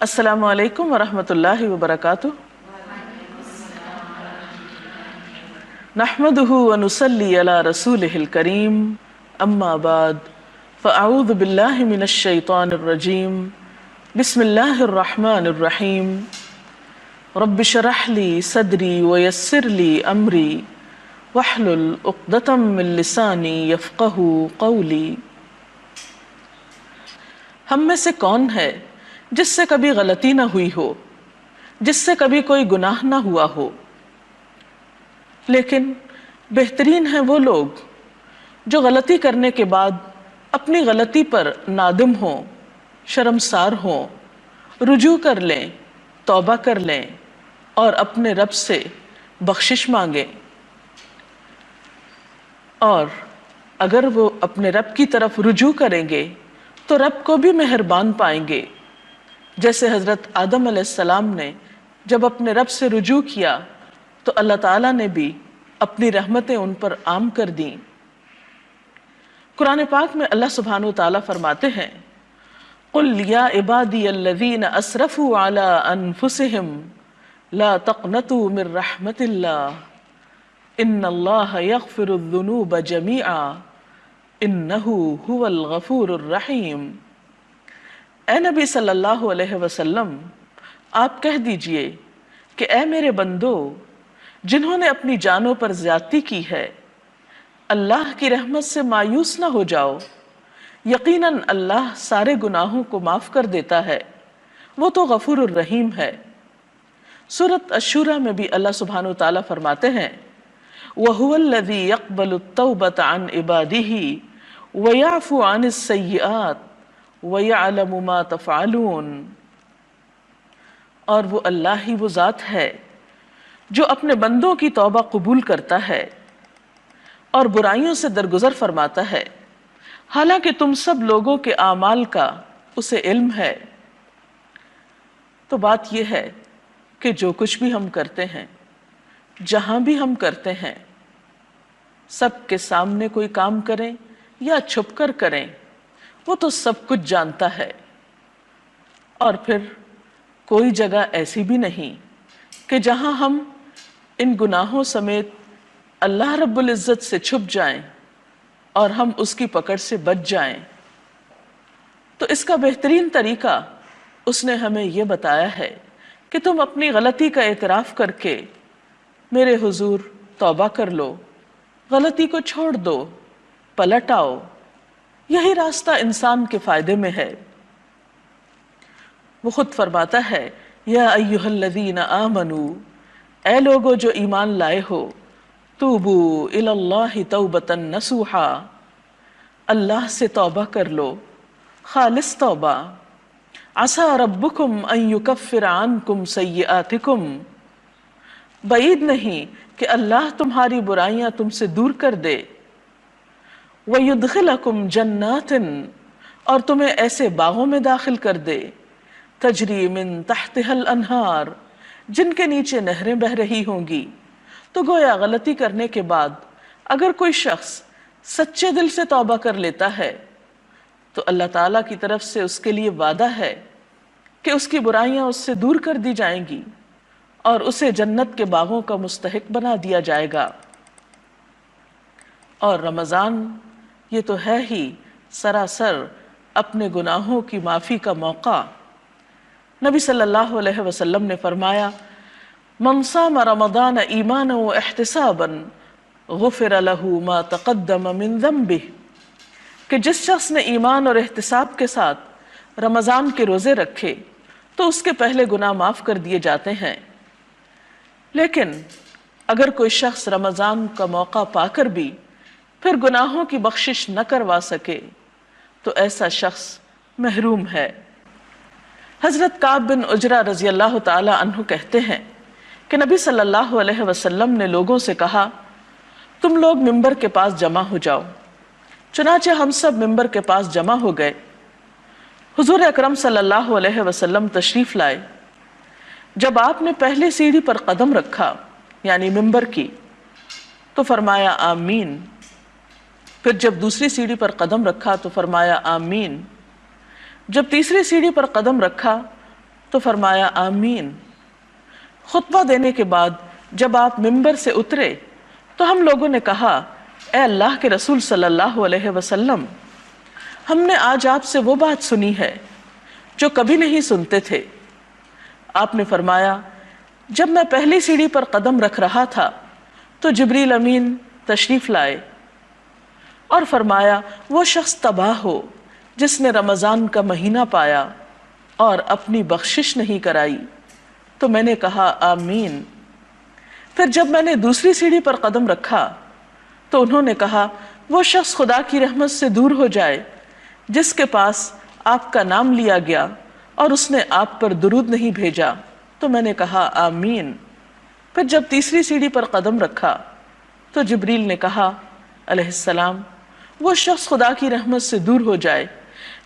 السلام علیکم ورحمۃ اللہ وبرکاتہ۔ نحمده ونصلی علی رسولہ الکریم، اما بعد فاعوذ باللہ من الشیطان الرجیم، بسم اللہ الرحمن الرحیم۔ رب اشرح لی صدری ویسر لی امری واحلل عقدۃ من لسانی یفقہوا قولی۔ ہم میں سے کون ہے جس سے کبھی غلطی نہ ہوئی ہو، جس سے کبھی کوئی گناہ نہ ہوا ہو؟ لیکن بہترین ہیں وہ لوگ جو غلطی کرنے کے بعد اپنی غلطی پر نادم ہوں، شرمسار ہوں، رجوع کر لیں، توبہ کر لیں اور اپنے رب سے بخشش مانگیں۔ اور اگر وہ اپنے رب کی طرف رجوع کریں گے تو رب کو بھی مہربان پائیں گے، جیسے حضرت آدم علیہ السلام نے جب اپنے رب سے رجوع کیا تو اللہ تعالیٰ نے بھی اپنی رحمتیں ان پر عام کر دیں۔ قرآن پاک میں اللہ سبحانہ وتعالیٰ فرماتے ہیں، قُلْ يَا عِبَادِيَ الَّذِينَ أَسْرَفُوا عَلَىٰ أَنفُسِهِمْ لَا تَقْنَطُوا مِن رَحْمَةِ اللَّهِ إِنَّ اللَّهَ يَغْفِرُ الذُّنُوبَ جَمِيعًا إِنَّهُ هُوَ الْغَفُورُ الرَّحِيمُ۔ اے نبی صلی اللہ علیہ وسلم، آپ کہہ دیجئے کہ اے میرے بندو، جنہوں نے اپنی جانوں پر زیادتی کی ہے، اللہ کی رحمت سے مایوس نہ ہو جاؤ، یقیناً اللہ سارے گناہوں کو معاف کر دیتا ہے، وہ تو غفور الرحیم ہے۔ سورۃ الشورى میں بھی اللہ سبحانہ وتعالیٰ فرماتے ہیں، وَهُوَ الَّذِي يَقْبَلُ التَّوْبَةَ عَنْ عِبَادِهِ وَيَعْفُو عَنِ السَّيِّئَاتِ وَيَعْلَمُ مَا تَفْعَلُونَ۔ اور وہ اللہ ہی وہ ذات ہے جو اپنے بندوں کی توبہ قبول کرتا ہے اور برائیوں سے درگزر فرماتا ہے، حالانکہ تم سب لوگوں کے اعمال کا اسے علم ہے۔ تو بات یہ ہے کہ جو کچھ بھی ہم کرتے ہیں، جہاں بھی ہم کرتے ہیں، سب کے سامنے کوئی کام کریں یا چھپ کر کریں، وہ تو سب کچھ جانتا ہے۔ اور پھر کوئی جگہ ایسی بھی نہیں کہ جہاں ہم ان گناہوں سمیت اللہ رب العزت سے چھپ جائیں اور ہم اس کی پکڑ سے بچ جائیں۔ تو اس کا بہترین طریقہ اس نے ہمیں یہ بتایا ہے کہ تم اپنی غلطی کا اعتراف کر کے میرے حضور توبہ کر لو، غلطی کو چھوڑ دو، پلٹ آؤ۔ یہی راستہ انسان کے فائدے میں ہے۔ وہ خود فرماتا ہے، یا ایھا الذین آمنوا، اے لوگو جو ایمان لائے ہو، توبوا الی اللہ توبۃ نصوحا، اللہ سے توبہ کر لو، خالص توبہ۔ عسیٰ ربکم ان یکفر عنکم سیئاتکم، بعید نہیں کہ اللہ تمہاری برائیاں تم سے دور کر دے، وَيُدْخِلَكُمْ جَنَّاتٍ، اور تمہیں ایسے باغوں میں داخل کر دے، تجری من تحتها الانہار، جن کے نیچے نہریں بہہ رہی ہوں گی۔ تو گویا غلطی کرنے کے بعد اگر کوئی شخص سچے دل سے توبہ کر لیتا ہے تو اللہ تعالیٰ کی طرف سے اس کے لیے وعدہ ہے کہ اس کی برائیاں اس سے دور کر دی جائیں گی اور اسے جنت کے باغوں کا مستحق بنا دیا جائے گا۔ اور رمضان یہ تو ہے ہی سراسر اپنے گناہوں کی معافی کا موقع۔ نبی صلی اللہ علیہ وسلم نے فرمایا، من صام رمضان ایمانا واحتسابا غفر له ما تقدم من ذنبہ، کہ جس شخص نے ایمان اور احتساب کے ساتھ رمضان کے روزے رکھے تو اس کے پہلے گناہ معاف کر دیے جاتے ہیں۔ لیکن اگر کوئی شخص رمضان کا موقع پا کر بھی پھر گناہوں کی بخشش نہ کروا سکے تو ایسا شخص محروم ہے۔ حضرت کعب بن عجرہ رضی اللہ تعالی عنہ کہتے ہیں کہ نبی صلی اللہ علیہ وسلم نے لوگوں سے کہا، تم لوگ ممبر کے پاس جمع ہو جاؤ۔ چنانچہ ہم سب ممبر کے پاس جمع ہو گئے۔ حضور اکرم صلی اللہ علیہ وسلم تشریف لائے۔ جب آپ نے پہلی سیڑھی پر قدم رکھا، یعنی ممبر کی، تو فرمایا آمین۔ پھر جب دوسری سیڑھی پر قدم رکھا تو فرمایا آمین۔ جب تیسری سیڑھی پر قدم رکھا تو فرمایا آمین۔ خطبہ دینے کے بعد جب آپ ممبر سے اترے تو ہم لوگوں نے کہا اے اللہ کے رسول صلی اللہ علیہ وسلم، ہم نے آج آپ سے وہ بات سنی ہے جو کبھی نہیں سنتے تھے۔ آپ نے فرمایا جب میں پہلی سیڑھی پر قدم رکھ رہا تھا تو جبریل امین تشریف لائے اور فرمایا وہ شخص تباہ ہو جس نے رمضان کا مہینہ پایا اور اپنی بخشش نہیں کرائی۔ تو میں نے کہا آمین۔ پھر جب میں نے دوسری سیڑھی پر قدم رکھا تو انہوں نے کہا وہ شخص خدا کی رحمت سے دور ہو جائے جس کے پاس آپ کا نام لیا گیا اور اس نے آپ پر درود نہیں بھیجا۔ تو میں نے کہا آمین۔ پھر جب تیسری سیڑھی پر قدم رکھا تو جبریل نے کہا علیہ السلام وہ شخص خدا کی رحمت سے دور ہو جائے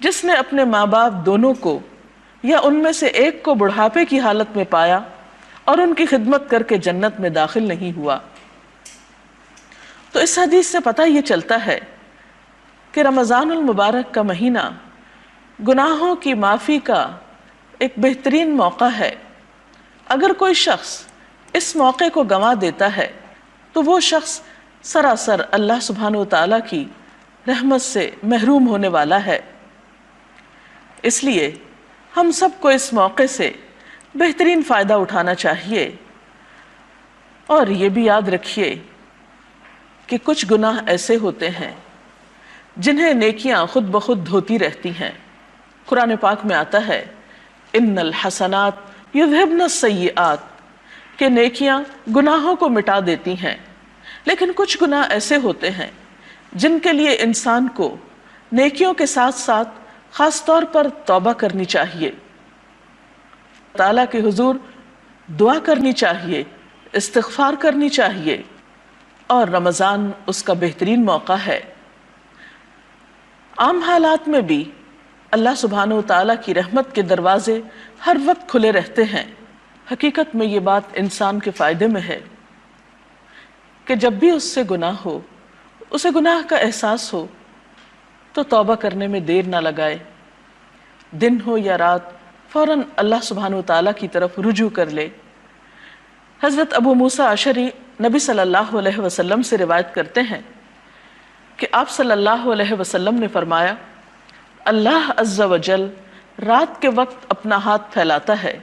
جس نے اپنے ماں باپ دونوں کو یا ان میں سے ایک کو بڑھاپے کی حالت میں پایا اور ان کی خدمت کر کے جنت میں داخل نہیں ہوا۔ تو اس حدیث سے پتہ یہ چلتا ہے کہ رمضان المبارک کا مہینہ گناہوں کی معافی کا ایک بہترین موقع ہے۔ اگر کوئی شخص اس موقع کو گنوا دیتا ہے تو وہ شخص سراسر اللہ سبحانہ و تعالیٰ کی رحمت سے محروم ہونے والا ہے۔ اس لیے ہم سب کو اس موقع سے بہترین فائدہ اٹھانا چاہیے، اور یہ بھی یاد رکھیے کہ کچھ گناہ ایسے ہوتے ہیں جنہیں نیکیاں خود بخود دھوتی رہتی ہیں۔ قرآن پاک میں آتا ہے ان الحسنات یذہبن السیئات کہ نیکیاں گناہوں کو مٹا دیتی ہیں، لیکن کچھ گناہ ایسے ہوتے ہیں جن کے لیے انسان کو نیکیوں کے ساتھ ساتھ خاص طور پر توبہ کرنی چاہیے، تعالیٰ کے حضور دعا کرنی چاہیے، استغفار کرنی چاہیے، اور رمضان اس کا بہترین موقع ہے۔ عام حالات میں بھی اللہ سبحانہ و تعالیٰ کی رحمت کے دروازے ہر وقت کھلے رہتے ہیں۔ حقیقت میں یہ بات انسان کے فائدے میں ہے کہ جب بھی اس سے گناہ ہو، اسے گناہ کا احساس ہو، تو توبہ کرنے میں دیر نہ لگائے، دن ہو یا رات فوراً اللہ سبحانہ و تعالیٰ کی طرف رجوع کر لے۔ حضرت ابو موسیٰ اشعری نبی صلی اللہ علیہ وسلم سے روایت کرتے ہیں کہ آپ صلی اللہ علیہ وسلم نے فرمایا اللہ عز و جل رات کے وقت اپنا ہاتھ پھیلاتا ہے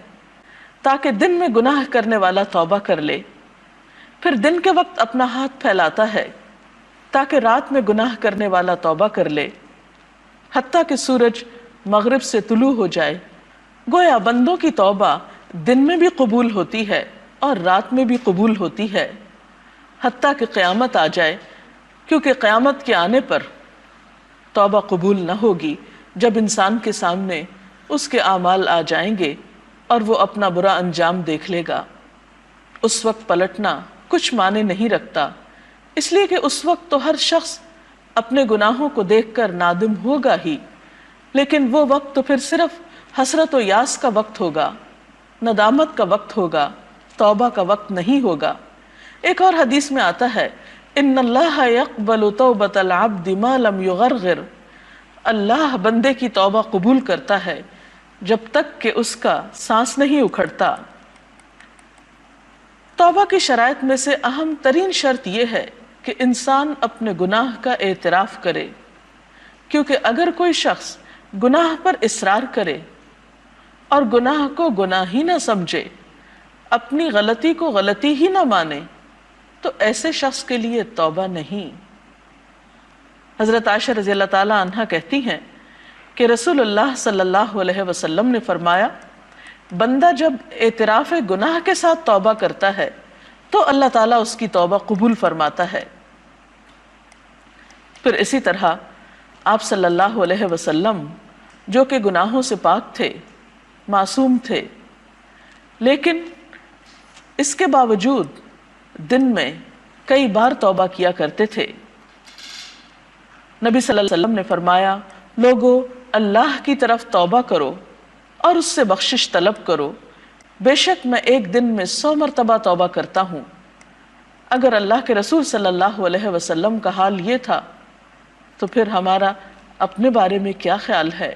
تاکہ دن میں گناہ کرنے والا توبہ کر لے، پھر دن کے وقت اپنا ہاتھ پھیلاتا ہے تاکہ رات میں گناہ کرنے والا توبہ کر لے، حتیٰ کہ سورج مغرب سے طلوع ہو جائے۔ گویا بندوں کی توبہ دن میں بھی قبول ہوتی ہے اور رات میں بھی قبول ہوتی ہے، حتیٰ کہ قیامت آ جائے، کیونکہ قیامت کے آنے پر توبہ قبول نہ ہوگی جب انسان کے سامنے اس کے اعمال آ جائیں گے اور وہ اپنا برا انجام دیکھ لے گا۔ اس وقت پلٹنا کچھ معنی نہیں رکھتا، اس لیے کہ اس وقت تو ہر شخص اپنے گناہوں کو دیکھ کر نادم ہوگا ہی، لیکن وہ وقت تو پھر صرف حسرت و یاس کا وقت ہوگا، ندامت کا وقت ہوگا، توبہ کا وقت نہیں ہوگا۔ ایک اور حدیث میں آتا ہے ان اللہ یقبل توبۃ العبد ما لم یغرغر، اللہ بندے کی توبہ قبول کرتا ہے جب تک کہ اس کا سانس نہیں اکھڑتا۔ توبہ کی شرائط میں سے اہم ترین شرط یہ ہے کہ انسان اپنے گناہ کا اعتراف کرے، کیونکہ اگر کوئی شخص گناہ پر اصرار کرے اور گناہ کو گناہ ہی نہ سمجھے، اپنی غلطی کو غلطی ہی نہ مانے، تو ایسے شخص کے لیے توبہ نہیں۔ حضرت عائشہ رضی اللہ تعالی عنہا کہتی ہیں کہ رسول اللہ صلی اللہ علیہ وسلم نے فرمایا بندہ جب اعتراف گناہ کے ساتھ توبہ کرتا ہے تو اللہ تعالیٰ اس کی توبہ قبول فرماتا ہے۔ پھر اسی طرح آپ صلی اللہ علیہ وسلم جو کہ گناہوں سے پاک تھے، معصوم تھے، لیکن اس کے باوجود دن میں کئی بار توبہ کیا کرتے تھے۔ نبی صلی اللہ علیہ وسلم نے فرمایا لوگو اللہ کی طرف توبہ کرو اور اس سے بخشش طلب کرو، بے شک میں ایک دن میں 100 مرتبہ توبہ کرتا ہوں۔ اگر اللہ کے رسول صلی اللہ علیہ وسلم کا حال یہ تھا تو پھر ہمارا اپنے بارے میں کیا خیال ہے؟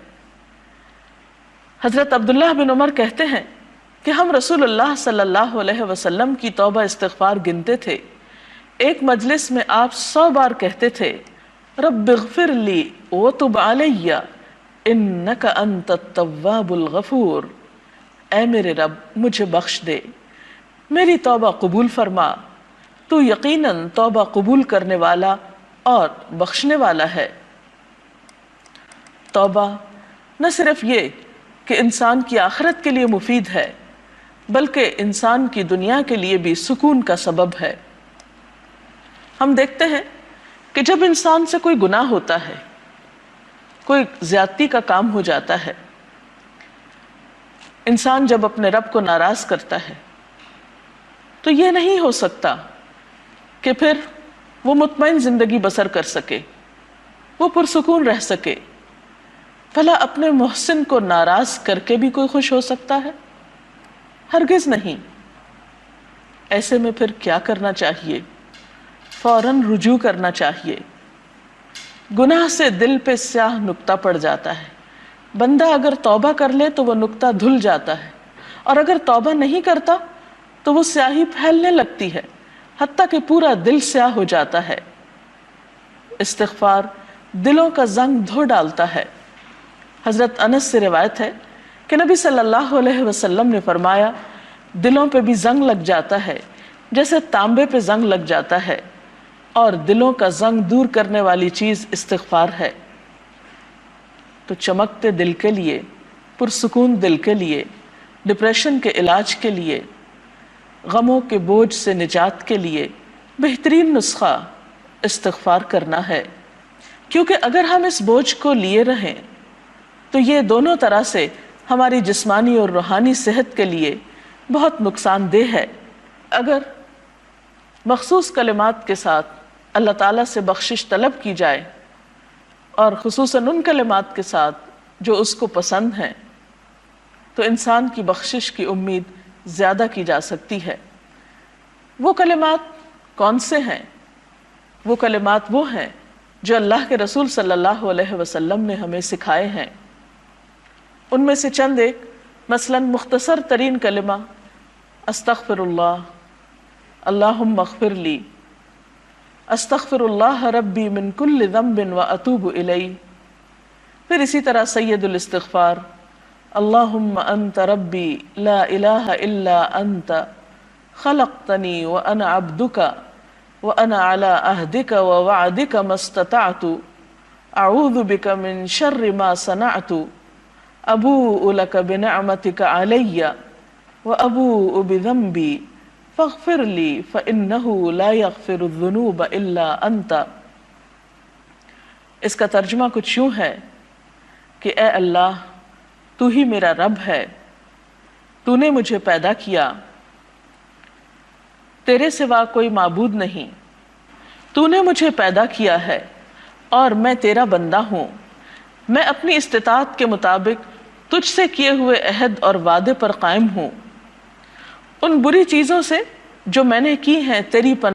حضرت عبداللہ بن عمر کہتے ہیں کہ ہم رسول اللہ صلی اللہ علیہ وسلم کی توبہ استغفار گنتے تھے، ایک مجلس میں آپ 100 بار کہتے تھے رب اغفر لی وتب علی انک انت التواب الغفور، اے میرے رب مجھے بخش دے، میری توبہ قبول فرما، تو یقیناً توبہ قبول کرنے والا اور بخشنے والا ہے۔ توبہ نہ صرف یہ کہ انسان کی آخرت کے لیے مفید ہے، بلکہ انسان کی دنیا کے لیے بھی سکون کا سبب ہے۔ ہم دیکھتے ہیں کہ جب انسان سے کوئی گناہ ہوتا ہے، کوئی زیادتی کا کام ہو جاتا ہے، انسان جب اپنے رب کو ناراض کرتا ہے تو یہ نہیں ہو سکتا کہ پھر وہ مطمئن زندگی بسر کر سکے، وہ پرسکون رہ سکے۔ بھلا اپنے محسن کو ناراض کر کے بھی کوئی خوش ہو سکتا ہے؟ ہرگز نہیں۔ ایسے میں پھر کیا کرنا چاہیے؟ فوراً رجوع کرنا چاہیے۔ گناہ سے دل پہ سیاہ نقطہ پڑ جاتا ہے، بندہ اگر توبہ کر لے تو وہ نقطہ دھل جاتا ہے، اور اگر توبہ نہیں کرتا تو وہ سیاہی پھیلنے لگتی ہے، حتیٰ کہ پورا دل سیاہ ہو جاتا ہے۔ استغفار دلوں کا زنگ دھو ڈالتا ہے۔ حضرت انس سے روایت ہے کہ نبی صلی اللہ علیہ وسلم نے فرمایا دلوں پہ بھی زنگ لگ جاتا ہے جیسے تانبے پہ زنگ لگ جاتا ہے، اور دلوں کا زنگ دور کرنے والی چیز استغفار ہے۔ تو چمکتے دل کے لیے، پرسکون دل کے لیے، ڈپریشن کے علاج کے لیے، غموں کے بوجھ سے نجات کے لیے بہترین نسخہ استغفار کرنا ہے، کیونکہ اگر ہم اس بوجھ کو لیے رہیں تو یہ دونوں طرح سے ہماری جسمانی اور روحانی صحت کے لیے بہت نقصان دہ ہے۔ اگر مخصوص کلمات کے ساتھ اللہ تعالیٰ سے بخشش طلب کی جائے، اور خصوصاً ان کلمات کے ساتھ جو اس کو پسند ہیں، تو انسان کی بخشش کی امید زیادہ کی جا سکتی ہے۔ وہ کلمات کون سے ہیں؟ وہ کلمات وہ ہیں جو اللہ کے رسول صلی اللہ علیہ وسلم نے ہمیں سکھائے ہیں۔ ان میں سے چند ایک، مثلاً مختصر ترین کلمہ استغفر اللہ، اللہم اغفر لی، استغفر اللہ ربی من کل ذنب واتوب الیہ۔ پھر اسی طرح سید الاستغفار، اللہم انت ربی لا الہ الا انت خلقتنی وانا عبدک وانا علی عہدک ووعدک ما استطعت اعوذ بک من شر ما صنعت ابوء لک بنعمتک علی وابوء بذنبی فاغفر لی فإنہ لا یغفر الذنوب الا انت۔ اس کا ترجمہ کچھ یوں ہے کہ اے اللہ، تو ہی میرا رب ہے، تو نے مجھے پیدا کیا، تیرے سوا کوئی معبود نہیں، تو نے مجھے پیدا کیا ہے اور میں تیرا بندہ ہوں، میں اپنی استطاعت کے مطابق تجھ سے کیے ہوئے عہد اور وعدے پر قائم ہوں، ان بری چیزوں سے جو میں نے کی ہیں تیری پناہ